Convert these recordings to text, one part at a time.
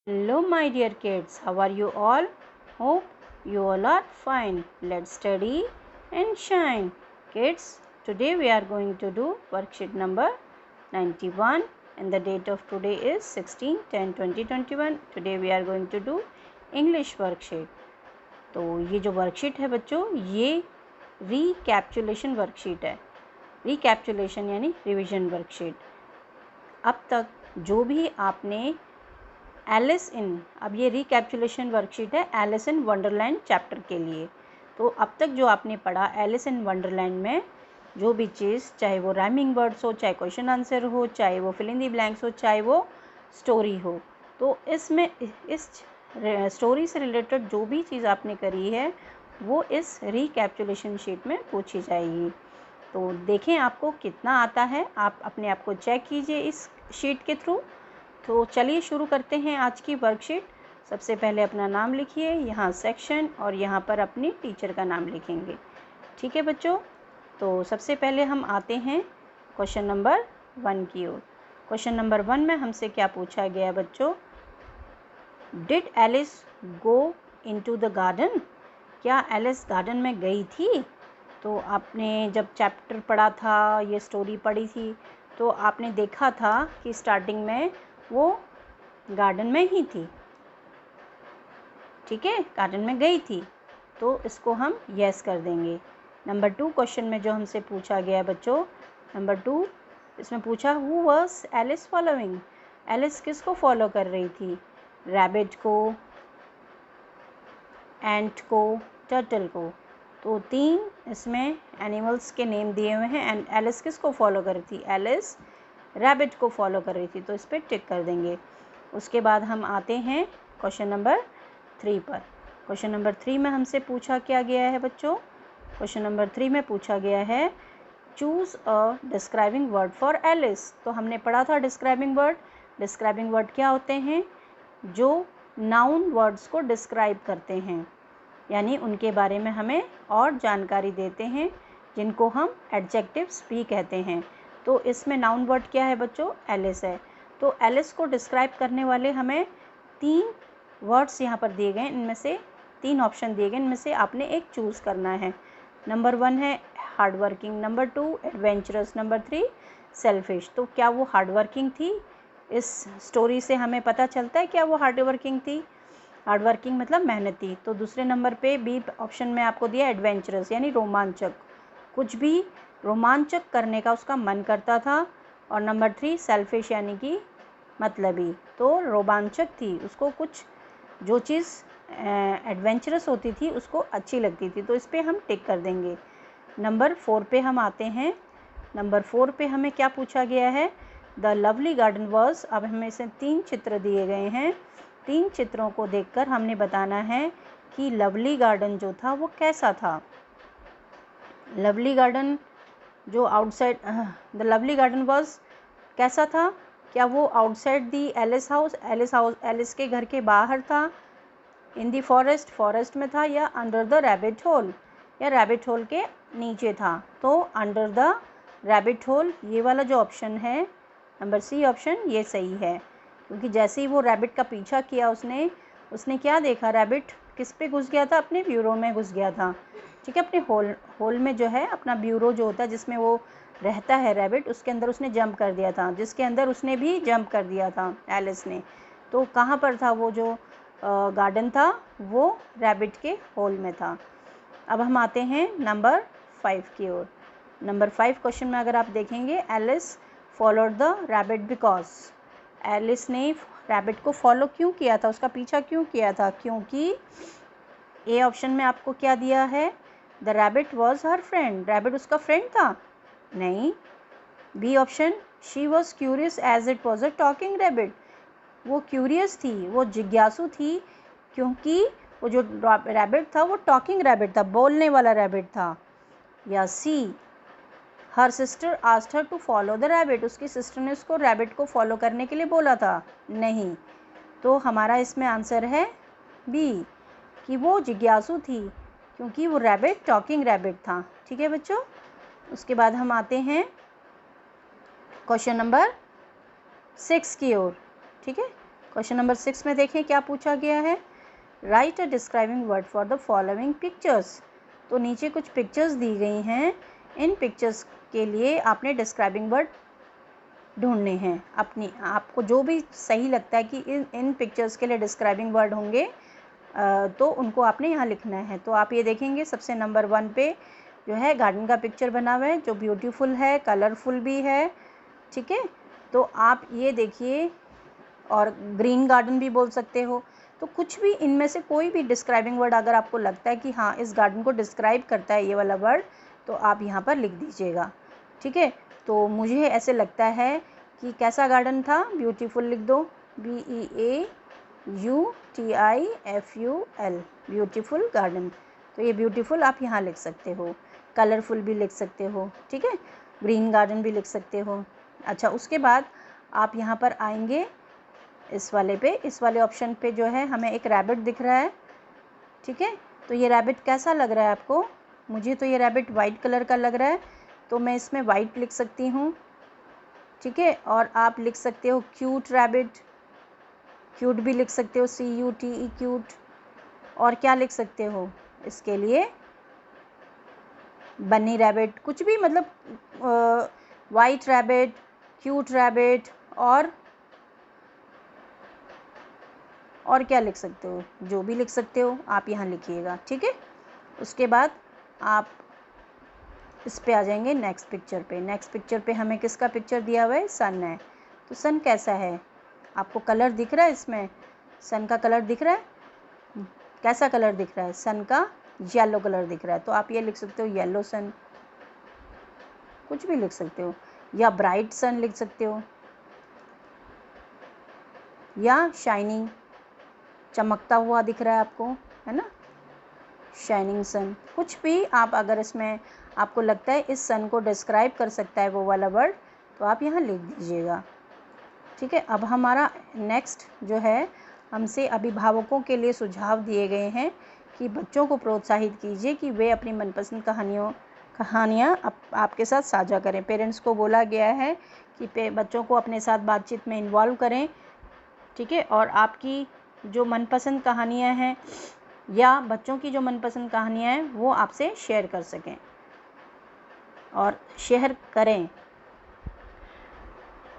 Hello, my dear kids. How are you all? Hope you all are fine. Let's study and shine. Kids, today we are going to do worksheet number 91 and the date of today is 16/10/2021. Today we are going to do English worksheet. तो ये जो worksheet है बच्चों, ये रिकैप्चुलेशन worksheet है. रिकैप्चुलेशन यानी revision worksheet. अब तक जो भी आपने एलिस इन, अब ये रिकैप्चुलेशन वर्कशीट है एलिस इन वंडरलैंड चैप्टर के लिए. तो अब तक जो आपने पढ़ा एलिस इन वंडरलैंड में जो भी चीज़, चाहे वो राइमिंग वर्ड्स हो, चाहे क्वेश्चन आंसर हो, चाहे वो फिल इन दी ब्लैंक्स हो, चाहे वो स्टोरी हो, तो इसमें इस स्टोरी से रिलेटेड जो भी चीज़ आपने करी है वो इस रिकैप्चुलेशन शीट में पूछी जाएगी. तो देखें आपको कितना आता है, आप अपने आप को चेक कीजिए इस शीट के थ्रू. तो चलिए शुरू करते हैं आज की वर्कशीट. सबसे पहले अपना नाम लिखिए, यहाँ सेक्शन और यहाँ पर अपनी टीचर का नाम लिखेंगे. ठीक है बच्चों. तो सबसे पहले हम आते हैं क्वेश्चन नंबर 1 की ओर. क्वेश्चन नंबर 1 में हमसे क्या पूछा गया है बच्चों? Did Alice go into the garden? क्या एलिस गार्डन में गई थी? तो आपने जब चैप्टर पढ़ा था, ये स्टोरी पढ़ी थी, तो आपने देखा था कि स्टार्टिंग में वो गार्डन में ही थी. ठीक है, गार्डन में गई थी, तो इसको हम यस कर देंगे. नंबर 2 क्वेश्चन में जो हमसे पूछा गया है बच्चों, नंबर 2 इसमें पूछा who was Alice following? Alice किसको फॉलो कर रही थी? रैबिट को, एंट को, टर्टल को. तो 3 इसमें एनिमल्स के नेम दिए हुए हैं. एंड एलिस किसको फॉलो कर रही थी? एलिस रैबिट को फॉलो कर रही थी, तो इस पर टिक कर देंगे. उसके बाद हम आते हैं क्वेश्चन नंबर 3 पर. क्वेश्चन नंबर 3 में हमसे पूछा क्या गया है बच्चों? क्वेश्चन नंबर 3 में पूछा गया है choose a describing word for Alice. तो हमने पढ़ा था डिस्क्राइबिंग वर्ड. डिस्क्राइबिंग वर्ड क्या होते हैं? जो नाउन वर्ड्स को डिस्क्राइब करते हैं, यानी उनके बारे में हमें और जानकारी देते हैं, जिनको हम एडजेक्टिव्स भी कहते हैं. तो इसमें नाउन वर्ड क्या है बच्चों? एलिस है. तो एलिस को डिस्क्राइब करने वाले हमें 3 वर्ड्स यहाँ पर दिए गए. इनमें से 3 ऑप्शन दिए गए, इनमें से आपने एक चूज़ करना है. नंबर 1 है hard working, number 2 adventurous, number 3 selfish. तो क्या वो हार्ड वर्किंग थी? इस स्टोरी से हमें पता चलता है क्या वो हार्ड वर्किंग थी. हार्ड वर्किंग मतलब मेहनती. तो दूसरे नंबर पे बी ऑप्शन में आपको दिया एडवेंचरस यानी रोमांचक, कुछ भी रोमांचक करने का उसका मन करता था. और नंबर 3 सेल्फिश यानी कि मतलबी. तो रोमांचक थी, उसको कुछ जो चीज़ एडवेंचरस होती थी उसको अच्छी लगती थी, तो इस पर हम टिक कर देंगे. नंबर 4 पे हम आते हैं. नंबर 4 पे हमें क्या पूछा गया है? The lovely garden was. अब हमें से 3 चित्र दिए गए हैं. 3 चित्रों को देखकर हमने बताना है कि लवली गार्डन जो था वो कैसा था. लवली गार्डन जो outside, the lovely garden was कैसा था? क्या वो outside the Alice house, Alice के घर के बाहर था? इन दी फॉरेस्ट, फॉरेस्ट में था? या अंडर द रैबिट होल, या रैबिट होल के नीचे था? तो अंडर द रैबिट होल, ये वाला जो ऑप्शन है नंबर सी ऑप्शन, ये सही है. क्योंकि जैसे ही वो रैबिट का पीछा किया उसने क्या देखा? रैबिट किस पे घुस गया था? अपने ब्यूरो में घुस गया था. ठीक है, अपने होल में जो है, अपना ब्यूरो जो होता है जिसमें वो रहता है रैबिट, उसके अंदर उसने जंप कर दिया था, जिसके अंदर उसने भी जंप कर दिया था एलिस ने. तो कहाँ पर था वो जो गार्डन था? वो रैबिट के होल में था. अब हम आते हैं नंबर 5 की ओर. नंबर 5 क्वेश्चन में अगर आप देखेंगे, Alice followed the rabbit because. Alice ने रैबिट को फॉलो क्यों किया था, उसका पीछा क्यों किया था? क्योंकि ए ऑप्शन में आपको क्या दिया है? The rabbit was her friend. Rabbit उसका फ्रेंड था? नहीं. B option, she was curious as it was a talking rabbit. वो क्यूरियस थी, वो जिज्ञासु थी, क्योंकि वो जो रैबिट था वो टॉकिंग रैबिट था, बोलने वाला रैबिट था. या see, her sister asked her to follow the rabbit. उसकी सिस्टर ने उसको रैबिट को फॉलो करने के लिए बोला था? नहीं. तो हमारा इसमें आंसर है बी, कि वो जिज्ञासु थी, क्योंकि वो रैबिट टॉकिंग रैबिट था. ठीक है बच्चों. उसके बाद हम आते हैं क्वेश्चन नंबर 6 की ओर. ठीक है, क्वेश्चन नंबर 6 में देखें क्या पूछा गया है। Right a describing word for the following pictures. तो नीचे कुछ पिक्चर्स दी गई हैं, इन पिक्चर्स के लिए आपने डिस्क्राइबिंग वर्ड ढूंढने हैं। आपको जो भी सही लगता है कि इन पिक्चर्स के लिए डिस्क्राइबिंग वर्ड होंगे तो उनको आपने यहाँ लिखना है। तो आप ये देखेंगे सबसे नंबर 1 पे जो है गार्डन का पिक्चर बना हुआ है, जो ब्यूटीफुल है, कलरफुल भी है, ठीक है। तो आप ये देखिए, और ग्रीन गार्डन भी बोल सकते हो। तो कुछ भी इनमें से कोई भी डिस्क्राइबिंग वर्ड अगर आपको लगता है कि हाँ इस गार्डन को डिस्क्राइब करता है ये वाला वर्ड, तो आप यहाँ पर लिख दीजिएगा, ठीक है। तो मुझे ऐसे लगता है कि कैसा गार्डन था, ब्यूटीफुल लिख दो, BEAUTIFUL, ब्यूटीफुल गार्डन। तो ये ब्यूटीफुल आप यहाँ लिख सकते हो, कलरफुल भी लिख सकते हो, ठीक है, ग्रीन गार्डन भी लिख सकते हो। अच्छा, उसके बाद आप यहाँ पर आएंगे इस वाले पे, इस वाले ऑप्शन पे जो है हमें एक रैबिट दिख रहा है, ठीक है। तो ये रैबिट कैसा लग रहा है आपको? मुझे तो ये रैबिट वाइट कलर का लग रहा है, तो मैं इसमें वाइट लिख सकती हूँ, ठीक है। और आप लिख सकते हो क्यूट रैबिट, क्यूट भी लिख सकते हो, CUTE क्यूट। और क्या लिख सकते हो इसके लिए? बनी रैबिट, कुछ भी, मतलब वाइट रैबिट, क्यूट रैबिट, और क्या लिख सकते हो, जो भी लिख सकते हो आप यहाँ लिखिएगा, ठीक है। उसके बाद आप इस पे आ जाएंगे नेक्स्ट पिक्चर पे। नेक्स्ट पिक्चर पे हमें किसका पिक्चर दिया हुआ है? सन है। तो सन कैसा है? आपको कलर दिख रहा है इसमें? सन का कलर दिख रहा है? कैसा कलर दिख रहा है? सन का येलो कलर दिख रहा है। तो आप ये लिख सकते हो येलो सन, कुछ भी लिख सकते हो, या ब्राइट सन लिख सकते हो, या शाइनिंग, चमकता हुआ दिख रहा है आपको, है ना, शाइनिंग सन। कुछ भी आप अगर इसमें आपको लगता है इस सन को डिस्क्राइब कर सकता है वो वाला वर्ड, तो आप यहाँ लिख दीजिएगा, ठीक है। अब हमारा नेक्स्ट जो है, हमसे अभिभावकों के लिए सुझाव दिए गए हैं कि बच्चों को प्रोत्साहित कीजिए कि वे अपनी मनपसंद कहानियाँ आपके साथ साझा करें। पेरेंट्स को बोला गया है कि बच्चों को अपने साथ बातचीत में इन्वॉल्व करें, ठीक है। और आपकी जो मनपसंद कहानियाँ हैं या बच्चों की जो मनपसंद कहानियाँ हैं वो आपसे शेयर कर सकें और शेयर करें।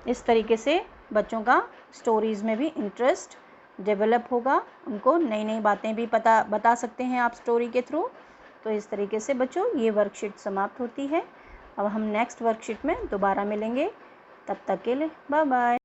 इस तरीके से बच्चों का स्टोरीज़ में भी इंटरेस्ट डेवलप होगा, उनको नई नई बातें भी बता सकते हैं आप स्टोरी के थ्रू। तो इस तरीके से बच्चों ये वर्कशीट समाप्त होती है। अब हम नेक्स्ट वर्कशीट में दोबारा मिलेंगे, तब तक के लिए बाय बाय।